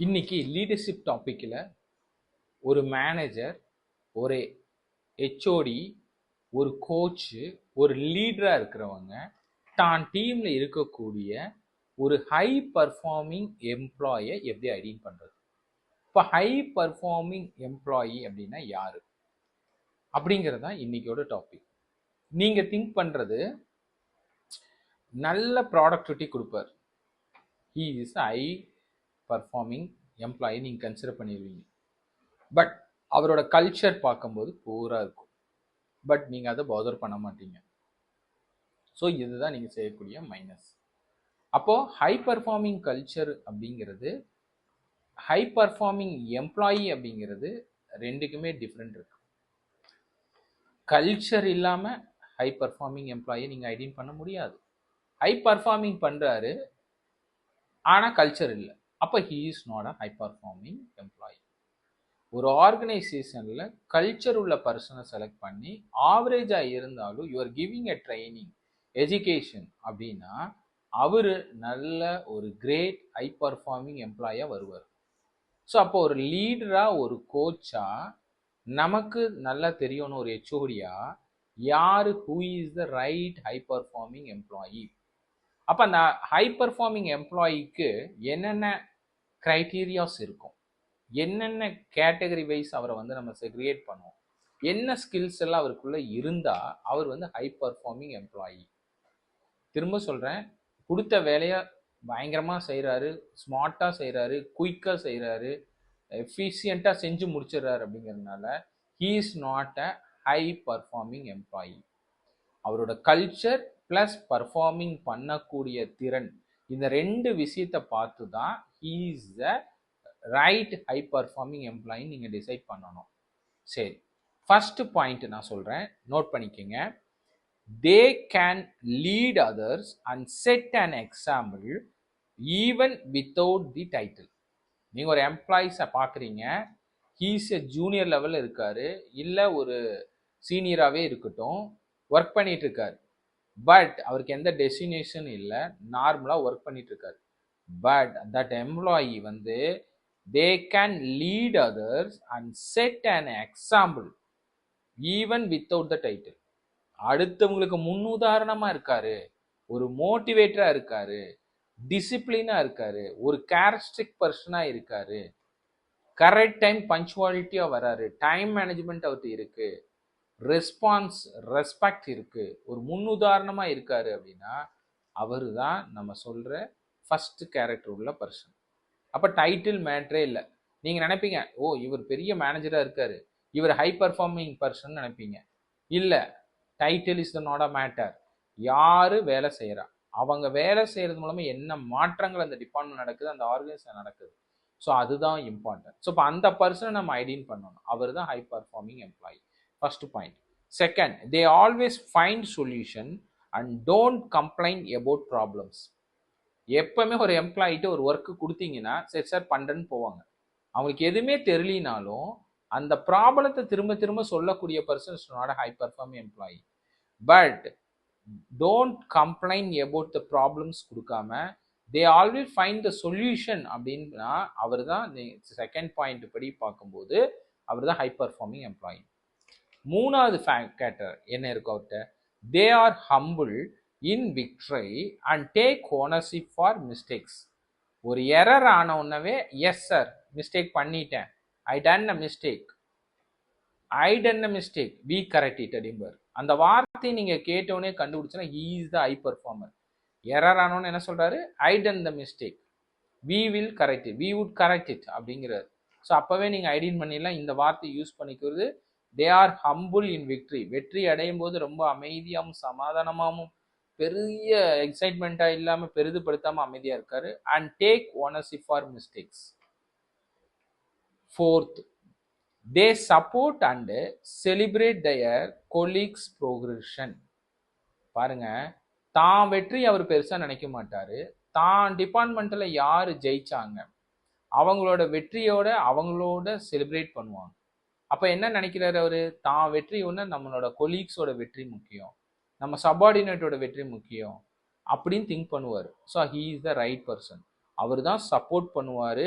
இன்னைக்கு லீடர்ஷிப் டாபிக்கில் ஒரு மேனேஜர், ஒரு ஹெச்ஓடி, ஒரு கோச்சு, ஒரு லீடராக இருக்கிறவங்க தான் டீமில் இருக்கக்கூடிய ஒரு ஹை பர்ஃபார்மிங் எம்ப்ளாயை எப்படி ஐடென்டிஃபை பண்ணுறது? இப்போ ஹை பர்ஃபார்மிங் எம்ப்ளாயி அப்படின்னா யாரு அப்படிங்கிறது தான் இன்னைக்கோட டாபிக். நீங்கள் திங்க் பண்ணுறது நல்ல ப்ராடக்டிவிட்டி கொடுப்பார், he is high performing employee நீங்கள் கன்சிடர் பண்ணிடுவீங்க. பட் அவரோட கல்ச்சர் பார்க்கும்போது பூரா இருக்கும், பட் நீங்கள் அதை பாதர் பண்ண மாட்டீங்க. ஸோ இதுதான் நீங்கள் செய்யக்கூடிய மைனஸ். அப்போது ஹை பர்ஃபார்மிங் கல்ச்சர் அப்படிங்கிறது, ஹை பர்ஃபார்மிங் எம்ப்ளாயி அப்படிங்கிறது ரெண்டுக்குமே டிஃப்ரெண்ட் இருக்கு. கல்ச்சர் இல்லாமல் ஹை பர்ஃபார்மிங் எம்ப்ளாயை நீங்கள் ஐடென்டிஃபை பண்ண முடியாது. ஹை பர்ஃபார்மிங் பண்ணுறாரு ஆனால் கல்ச்சர் இல்லை, அப்போ he is not a high performing employee. ஒரு ஆர்கனைசேஷனில் கல்ச்சர் உள்ள பர்சனை செலக்ட் பண்ணி ஆவரேஜாக இருந்தாலும் you are giving a training education அப்படின்னா அவர் நல்ல ஒரு கிரேட் ஹை பர்ஃபார்மிங் எம்ப்ளாயாக வருவார். ஸோ அப்போ ஒரு லீடராக, ஒரு கோச்சாக நமக்கு நல்லா தெரியணும், ஒரு ஹெச்ஓடியா யார், who is the right high performing employee. அப்போ அந்த ஹை பர்ஃபார்மிங் எம்ப்ளாயிக்கு என்னென்ன க்ரைட்டீரியாஸ் இருக்கும், என்னென்ன கேட்டகரி வைஸ் அவரை நம்ம செக்ரிகேட் பண்ணுவோம், என்ன ஸ்கில்ஸ் எல்லாம் அவருக்குள்ள இருந்தால் அவர் ஹை பர்ஃபார்மிங் எம்ப்ளாயி. திரும்ப சொல்கிறேன், கொடுத்த வேலையை பயங்கரமாக செய்கிறாரு, ஸ்மார்ட்டாக செய்கிறாரு, குயிக்காக செய்கிறாரு, எஃபிஷியண்ட்டாக செஞ்சு முடிச்சிடுறாரு அப்படிங்கிறதுனால he is not a high performing employee. அவரோட கல்ச்சர் ப்ளஸ் பர்ஃபார்மிங் பண்ணக்கூடிய திறன், இந்த ரெண்டு விஷயத்தை பார்த்து தான் he is the right high performing employee நீங்கள் டிசைட் பண்ணணும். சரி, ஃபர்ஸ்ட் பாயிண்ட் நான் சொல்கிறேன், நோட் பண்ணிக்கோங்க. They can lead others and set an example even without the title. நீங்கள் ஒரு எம்ப்ளாயிஸை பார்க்குறீங்க, ஹீஸ் எ ஜூனியர் லெவலில் இருக்காரு, இல்லை ஒரு சீனியராகவே இருக்கட்டும், ஒர்க் பண்ணிட்டு இருக்காரு. பட் அவருக்கு எந்த டெஸ்டினேஷன் இல்லை, நார்மலாக ஒர்க் பண்ணிட்டு இருக்காரு. But that employee they can lead others and set an example even without the title. அடுத்தவங்களுக்கு முன்னுதாரணமா இருக்காரு, ஒரு மோட்டிவேட்டரா இருக்காரு, டிசிப்ளினா இருக்காரு, ஒரு கேரக்டரிஸ்டிக் பர்சனா இருக்காரு, கரெக்ட் டைம் பஞ்சுவாலிட்டியா வராரு, டைம் மேனேஜ்மெண்ட் அவர்கிட்ட இருக்கு, ரெஸ்பெக்ட் இருக்கு, ஒரு முன்னுதாரணமா இருக்காரு அப்படின்னா அவரு தான் நம்ம சொல்ற ஃபர்ஸ்ட் கேரக்டர் உள்ள பர்சன். அப்போ டைட்டில் மேட்ரே இல்லை. நீங்கள் நினைப்பீங்க, ஓ இவர் பெரிய மேனேஜராக இருக்காரு, இவர் ஹை பர்ஃபார்மிங் பர்சன் நினைப்பீங்க. இல்லை, title is the not a matter. யார் வேலை செய்கிறா, அவங்க வேலை செய்கிறது மூலமாக என்ன மாற்றங்கள் அந்த டிபார்ட்மெண்ட் நடக்குது, அந்த ஆர்கனைசேஷன் நடக்குது, ஸோ அதுதான் இம்பார்ட்டன்ட். ஸோ இப்போ அந்த பர்சனை நம்ம ஐடென்டிஃபை பண்ணணும், அவர் தான் high performing employee. First point. Second, they always find solution and don't complaint about problems. எப்பவுமே ஒரு எம்ப்ளாயிட்டு ஒரு ஒர்க்கு கொடுத்தீங்கன்னா சரி சார் பண்ணுறேன்னு போவாங்க. அவங்களுக்கு எதுவுமே தெரியலினாலும் அந்த ப்ராப்ளத்தை திரும்ப திரும்ப சொல்லக்கூடிய person is not a high performing employee. But don't complaint about the problems கொடுக்காம they always find the solution அப்படின்னா அவர் தான் செகண்ட் பாயிண்ட் படி பார்க்கும்போது அவர் தான் ஹை பர்ஃபார்மிங் எம்ப்ளாயி. மூணாவது ஃபேக்டர் என்ன இருக்கும் அவர்கிட்ட, they are humble in victory and take ownership for mistakes. ஒரு எரர் ஆன உடனே எஸ் சார் மிஸ்டேக் பண்ணிட்டேன், I done a mistake, we correct it அப்படிம்பார். அந்த வார்த்தையை நீங்க கேட்டவுடனே கண்டுபிடிச்சா he is the high performer. Error ஆனோன்னு என்ன சொல்றாரு, I done the mistake, we will correct it, we would correct it அப்படிங்கிறார். ஸோ அப்பவே நீங்க ஐடென்டிஃபை பண்ணிடலாம் இந்த வார்த்தை யூஸ் பண்ணிக்கிறது. They are humble in victory, வெற்றி அடையும் போது ரொம்ப அமைதியாகவும் சமாதானமாகவும் பெரிய எக்ஸைட்மெண்ட்டா இல்லாம பெரிதுபடுத்தாம அமைதியா இருக்காரு. And take ownership for mistakes. Fourth, they support and celebrate their colleagues progression. பாருங்க, தான் வெற்றி அவர் பெருசா நினைக்க மாட்டாரு, தான் டிபார்ட்மெண்ட்ல யாரு ஜெயிச்சாங்க அவங்களோட வெற்றியோட அவங்களோட செலிப்ரேட் பண்ணுவாங்க. அப்ப என்ன நினைக்கிறாரு அவரு, தான் வெற்றி ஒன்று நம்மளோட கொலீக்ஸோட வெற்றி முக்கியம், நம்ம சப்பார்டினேட்டோட வெற்றி முக்கியம் அப்படின்னு திங்க் பண்ணுவார். So he is the right person. அவர் தான் சப்போர்ட் பண்ணுவார்,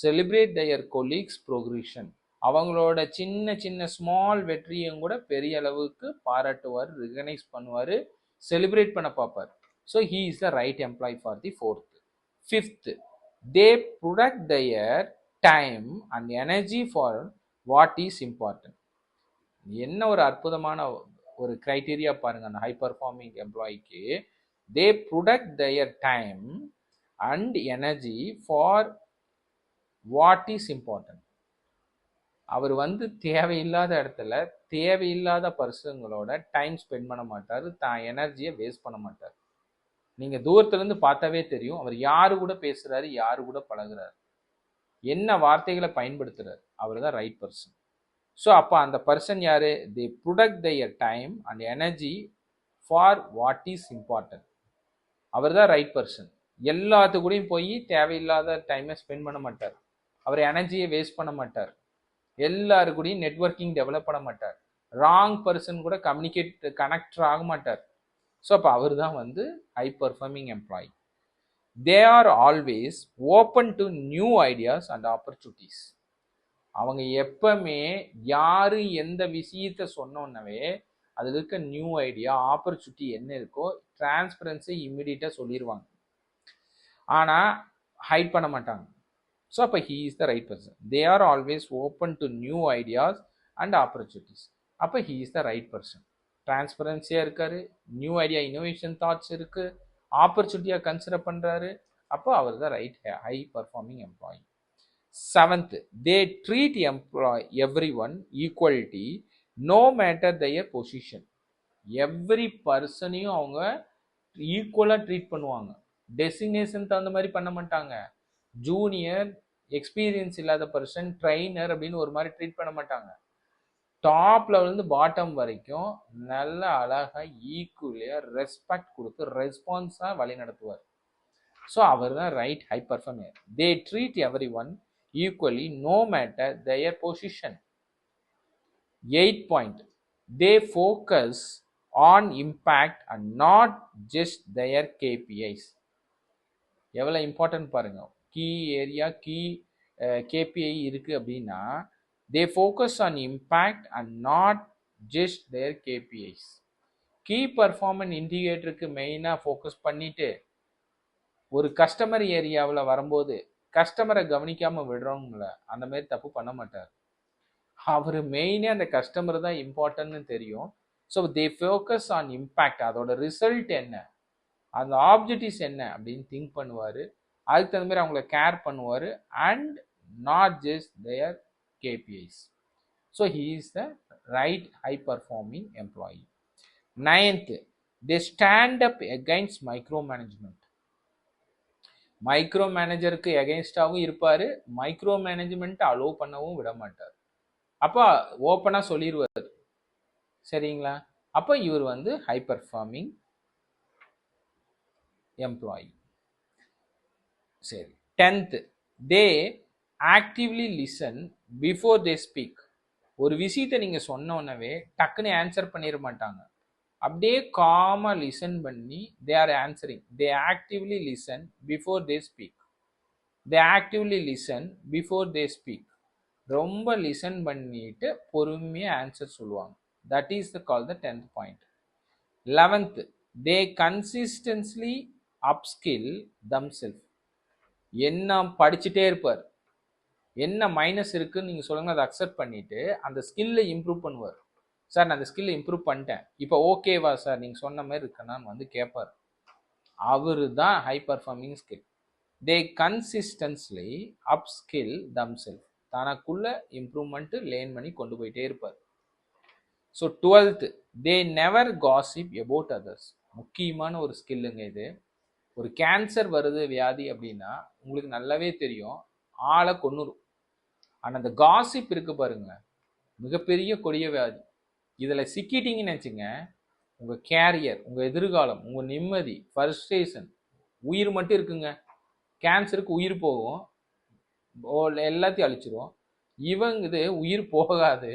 செலிப்ரேட் their colleagues progression. அவங்களோட சின்ன சின்ன ஸ்மால் வெற்றியும் கூட பெரிய அளவுக்கு பாராட்டுவார், ரிகனைஸ் பண்ணுவார், செலிப்ரேட் பண்ண பார்ப்பார். So he is the right employee for the fourth. Fifth, they protect their time and energy for what is important. என்ன ஒரு அற்புதமான ஒரு கிரைட்டீரியா பாருங்க அந்த ஹை பர்ஃபார்மிங் எம்ப்ளாய்க்கு. They protect their time and energy for what is important. அவர் வந்து தேவையில்லாத இடத்துல தேவையில்லாத பர்சன்களோட டைம் ஸ்பெண்ட் பண்ண மாட்டார், தான் எனர்ஜியை வேஸ்ட் பண்ண மாட்டார். நீங்க தூரத்துல இருந்து பார்த்தாவே தெரியும் அவர் யாரு கூட பேசுறாரு, யாரு கூட பழகுறாரு, என்ன வார்த்தைகளை பயன்படுத்துறாரு. அவர் தான் ரைட் பர்சன். ஸோ அப்போ அந்த பர்சன் யாரு? They protect their time and energy for what is important. அவர் தான் ரைட் பர்சன். எல்லாத்துக்கூடையும் போய் தேவையில்லாத டைமை ஸ்பெண்ட் பண்ண மாட்டார், அவர் எனர்ஜியை வேஸ்ட் பண்ண மாட்டார், எல்லாரு கூடயும் நெட்வொர்க்கிங் டெவலப் பண்ண மாட்டார், ராங் பர்சன் கூட கனெக்ட் ஆக மாட்டார். ஸோ அப்போ அவர் தான் வந்து high performing employee. They are always open to new ideas and opportunities. அவங்க எப்பவுமே யாரு எந்த விஷயத்தை சொன்னோன்னவே அதில் இருக்க நியூ ஐடியா ஆப்பர்ச்சுனிட்டி என்ன இருக்கோ டிரான்ஸ்பரன்சி இம்மிடியட்டாக சொல்லிடுவாங்க, ஆனால் ஹைட் பண்ண மாட்டாங்க. ஸோ அப்போ he is the right person. They are always open to new ideas and opportunities. அப்போ he is the right person. டிரான்ஸ்பரன்சியாக இருக்காரு, நியூ ஐடியா இனோவேஷன் தாட்ஸ் இருக்குது, ஆப்பர்ச்சுனிட்டியாக கன்சிடர் பண்ணுறாரு. அப்போ அவர் தான் right high performing employee. Seventh, they treat every one equality no matter their position. Every பர்சனையும் அவங்க ஈக்குவலாக ட்ரீட் பண்ணுவாங்க, டெசிக்னேஷன் தகுந்த மாதிரி பண்ண மாட்டாங்க. ஜூனியர், எக்ஸ்பீரியன்ஸ் இல்லாத பர்சன், ட்ரைனர் அப்படின்னு ஒரு மாதிரி ட்ரீட் பண்ண மாட்டாங்க. டாப் லெவல்லேருந்து பாட்டம் வரைக்கும் நல்ல அழகாக ஈக்குவலியாக ரெஸ்பெக்ட் கொடுத்து ரெஸ்பான்ஸாக வழி நடத்துவார். ஸோ அவர் தான் right high performer. They treat every one equally no matter their position. 8th point, they focus on impact and not just their KPIs. எவ்வளோ இம்பார்ட்டன்ட் பாருங்க. கீ ஏரியா, கீ கேபிஐ இருக்கு அப்படின்னா they focus on impact and not just their KPIs. Key performance இண்டிகேட்டருக்கு மெயினாக focus பண்ணிட்டு ஒரு customer ஏரியாவில் வரும்போது கஸ்டமரை கவனிக்காமல் விடுறவங்கள அந்த மாதிரி தப்பு பண்ண மாட்டார். அவர் மெயினே அந்த கஸ்டமர் தான் இம்பார்ட்டன்ட்னு தெரியும். So they focus on impact, அதோட ரிசல்ட் என்ன, அந்த ஆப்ஜெக்டிவ்ஸ் என்ன அப்படின்னு திங்க் பண்ணுவார், அதுக்கு தகுந்த மாதிரி அவங்கள கேர் பண்ணுவார், and not just their KPIs. So he is the right high performing employee. 9th, they stand up against micro management. Micro மேனேஜருக்கு எகெயின்ஸ்டாகவும் இருப்பார், மைக்ரோ மேனேஜ்மெண்ட்டை அலோவ் பண்ணவும் விட மாட்டார். அப்போ ஓப்பனாக சொல்லிடுவார், சரிங்களா? அப்போ இவர் வந்து ஹை பர்ஃபார்மிங் எம்ப்ளாயி. சரி. 10th, they actively listen before they speak. ஒரு விஷயத்தை நீங்கள் சொன்னோன்னவே டக்குன்னு ஆன்சர் பண்ணிட மாட்டாங்க, அப்படியே காமாக லிசன் பண்ணி they are answering. They actively listen before they speak. They actively listen before they speak. ரொம்ப லிசன் பண்ணிட்டு பொறுமையாக ஆன்சர் சொல்லுவாங்க. That is the call the 10th point. 11th, they consistently upskill themself. என்ன படிச்சுட்டே இருப்பார், என்ன மைனஸ் இருக்குன்னு நீங்கள் சொல்லுங்க, அதை அக்செப்ட் பண்ணிட்டு அந்த ஸ்கில்லை இம்ப்ரூவ் பண்ணுவார். சார் நான் அந்த ஸ்கில்லை இம்ப்ரூவ் பண்ணிட்டேன், இப்போ ஓகேவா சார் நீங்கள் சொன்ன மாதிரி இருக்கேன்னு வந்து கேட்பார். அவர் தான் ஹை பர்ஃபார்மிங் ஸ்கில். தே கன்சிஸ்டன்ட்லி அப்ஸ்கில் தம்செல்ஃப். தனக்குள்ள இம்ப்ரூவ்மெண்ட்டு லேர்ன் பண்ணி கொண்டு போயிட்டே இருப்பார். So 12th, they never gossip about others. முக்கியமான ஒரு ஸ்கில்லுங்க இது. ஒரு கேன்சர் வருது வியாதி அப்படின்னா உங்களுக்கு நல்லாவே தெரியும், ஆளை கொன்னுரும். ஆனால் அந்த காசிப் இருக்கு பாருங்க, மிகப்பெரிய கொடிய வியாதி. இதில் சிக்கிட்டீங்கன்னு நினச்சிங்க, உங்கள் கேரியர், உங்கள் எதிர்காலம், உங்கள் நிம்மதி, ஃபர்ஸ்ட்ரேஷன், உயிர் மட்டும் இருக்குங்க. கேன்சருக்கு உயிர் போகும், எல்லாத்தையும் அழிச்சிரும். இவங்க இது உயிர் போகாது,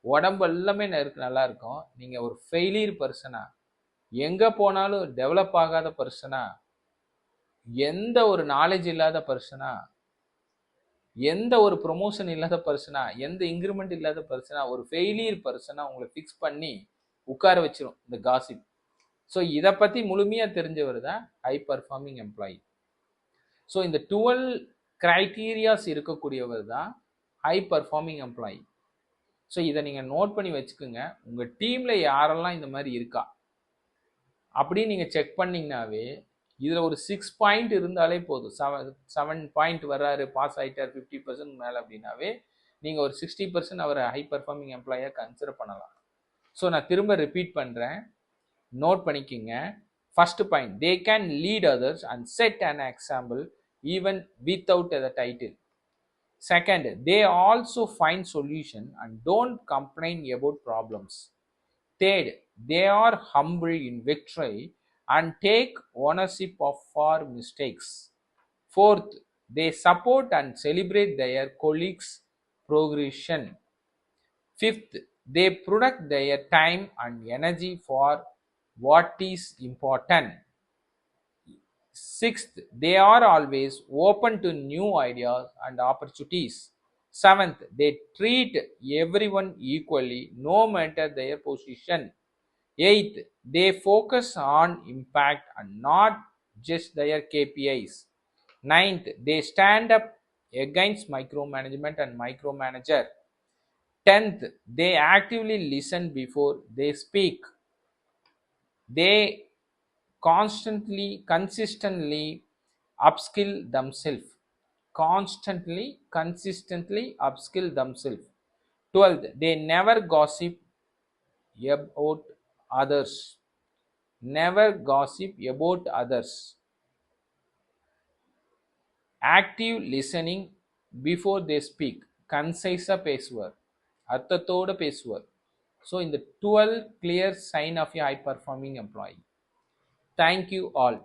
உடம்பு எல்லாமே நல்லா இருக்கும். நீங்கள் ஒரு ஃபெயிலியர் பர்சனா, எங்கே போனாலும் டெவலப் ஆகாத பர்சனா, எந்த ஒரு நாலேஜ் இல்லாத பர்சனா, எந்த ஒரு ப்ரொமோஷன் இல்லாத பர்சனா, எந்த இன்க்ரிமெண்ட் இல்லாத பர்சனா, ஒரு ஃபெயிலியர் பர்சனா உங்களை ஃபிக்ஸ் பண்ணி உட்கார வச்சிரும் இந்த காசிப். ஸோ இதை பற்றி முழுமையாக தெரிஞ்சவர் தான் ஹை பர்ஃபார்மிங் எம்ப்ளாயி. ஸோ இந்த 12 கிரைட்டீரியாஸ் இருக்கக்கூடியவர் தான் ஹை பர்ஃபார்மிங் எம்ப்ளாயி. ஸோ இதை நீங்கள் நோட் பண்ணி வச்சுக்கோங்க. உங்கள் டீமில் யாரெல்லாம் இந்த மாதிரி இருக்கா அப்படின்னு நீங்கள் செக் பண்ணிங்கனாவே இதில் ஒரு 6 பாயிண்ட் இருந்தாலே போதும். 7 பாயிண்ட் வர்றாரு, பாஸ் ஆகிட்டார் 50% மேலே அப்படின்னாவே நீங்கள் ஒரு 60% அவரை ஹை பர்ஃபார்மிங் எம்ப்ளாயாக கன்சிடர் பண்ணலாம். ஸோ நான் திரும்ப ரிப்பீட் பண்ணுறேன், நோட் பண்ணிக்கோங்க. First point, they can lead others and set an example even without the title. Second, they also find solution and don't complain about problems. Third, they are humble in victory and take ownership of for mistakes. Fourth, they support and celebrate their colleagues' progression. Fifth, they protect their time and energy for what is important. Sixth, they are always open to new ideas and opportunities. Seventh, they treat everyone equally no matter their position. Eighth, they focus on impact and not just their KPIs. Ninth, they stand up against micromanagement and micromanager. 10th, they actively listen before they speak. They consistently upskill themselves. Consistently upskill themselves. 12th, they never gossip about others. Never gossip about others. Active listening before they speak. கன்சைஸாக பேசுவார், அர்த்தத்தோடு பேசுவார். So இந்த 12 clear sign of a high performing employee. Thank you all.